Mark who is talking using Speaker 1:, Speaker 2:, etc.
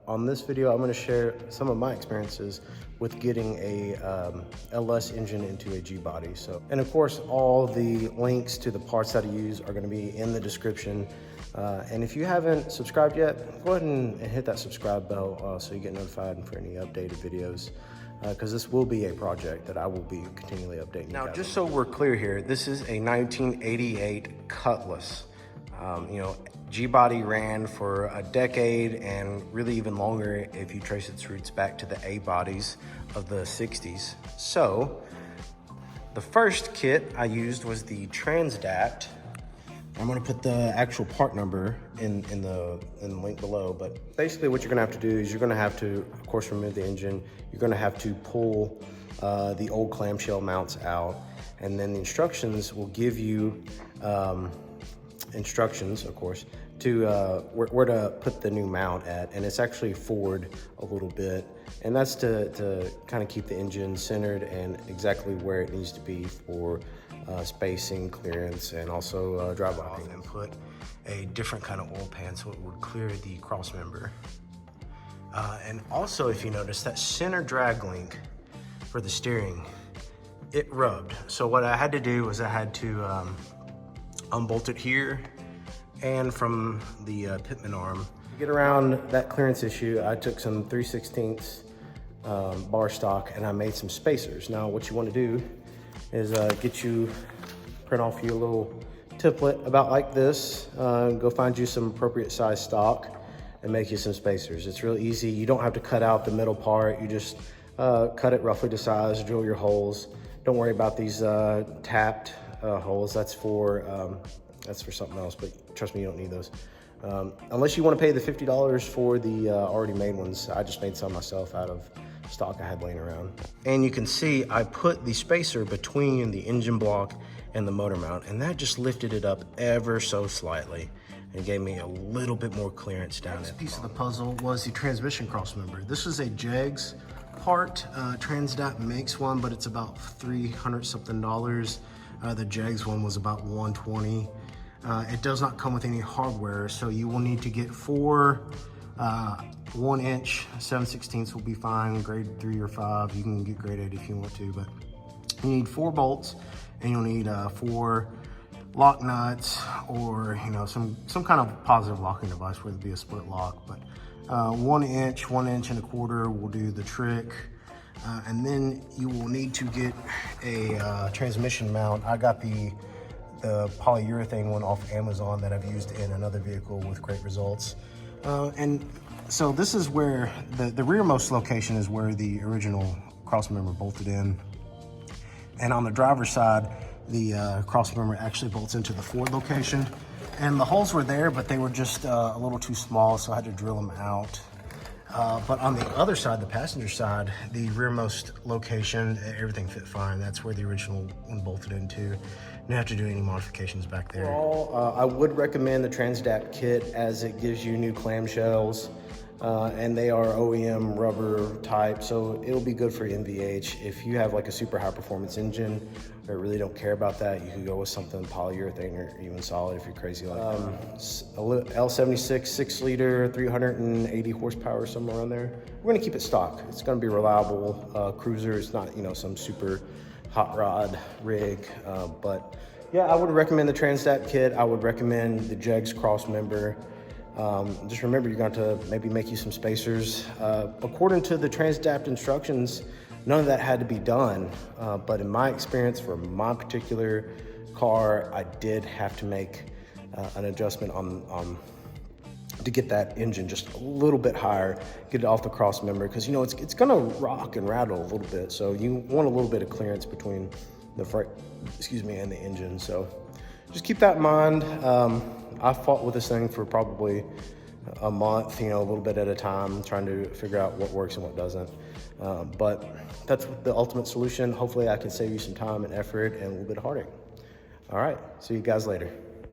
Speaker 1: on this video, I'm going to share some of my experiences with getting a LS engine into a G-body. So, and of course, all the links to the parts that I use are going to be in the description. And if you haven't subscribed yet, go ahead and hit that subscribe bell so you get notified for any updated videos. Because this will be a project that I will be continually updating. Now, just so we're clear here, this is a 1988 Cutlass. You know, G-body ran for a decade and really even longer if you trace its roots back to the A-bodies of the 60s. So, the first kit I used was the TransDapt. I'm gonna put the actual part number in the link below, but basically what you're gonna have to do is you're gonna have to, of course, remove the engine. You're gonna have to pull the old clamshell mounts out, and then the instructions will give you instructions, of course, to where to put the new mount at, and it's actually forward a little bit, and that's to kind of keep the engine centered and exactly where it needs to be for spacing, clearance, and also drive off, and put a different kind of oil pan so it would clear the crossmember. And also, if you notice, that center drag link for the steering, it rubbed. So what I had to do was I had to unbolt it here and from the pitman arm. To get around that clearance issue, I took some 3/16 bar stock and I made some spacers. Now what you want to do is print off you a little template about like this, go find you some appropriate size stock and make you some spacers. It's real easy. You don't have to cut out the middle part. You just cut it roughly to size, drill your holes. Don't worry about these tapped holes. That's for something else, but trust me, you don't need those. Unless you want to pay the $50 for the already made ones. I just made some myself out of stock I had laying around. And you can see I put the spacer between the engine block and the motor mount, and that just lifted it up ever so slightly and gave me a little bit more clearance down. Next piece of the puzzle was the transmission crossmember. This is a Jegs part. TransDapt makes one, but it's about $300 something. The Jegs one was about $120. It does not come with any hardware, so you will need to get 4 1-inch 7/16 will be fine. Grade 3 or 5, you can get grade 8 if you want to, but you need 4 bolts, and you'll need 4 lock nuts, or some kind of positive locking device, whether it be a split lock. But 1 inch, 1 1/4 will do the trick. And then you will need to get a transmission mount. I got the polyurethane one off Amazon that I've used in another vehicle with great results. And so this is where the rearmost location is where the original crossmember bolted in. And on the driver's side, the crossmember actually bolts into the forward location. And the holes were there, but they were just a little too small, so I had to drill them out. But on the other side, the passenger side, the rearmost location, everything fit fine. That's where the original one bolted into. You don't have to do any modifications back there. Overall, I would recommend the TransDapt kit as it gives you new clamshells, and they are OEM rubber type, so it'll be good for NVH. If you have like a super high performance engine or really don't care about that, you can go with something polyurethane or even solid if you're crazy like that. L76 6-liter, 380 horsepower, somewhere around there. We're gonna keep it stock. It's gonna be reliable cruiser. It's not some super hot rod rig, but yeah, I would recommend the TransDapt kit. I would recommend the Jegs crossmember. Just remember, you're going to maybe make you some spacers. According to the TransDapt instructions, none of that had to be done. But in my experience, for my particular car, I did have to make an adjustment to get that engine just a little bit higher, get it off the crossmember, because it's going to rock and rattle a little bit. So you want a little bit of clearance between the front, and the engine. So just keep that in mind. I fought with this thing for probably a month, a little bit at a time, trying to figure out what works and what doesn't. But that's the ultimate solution. Hopefully I can save you some time and effort and a little bit of heartache. All right, see you guys later.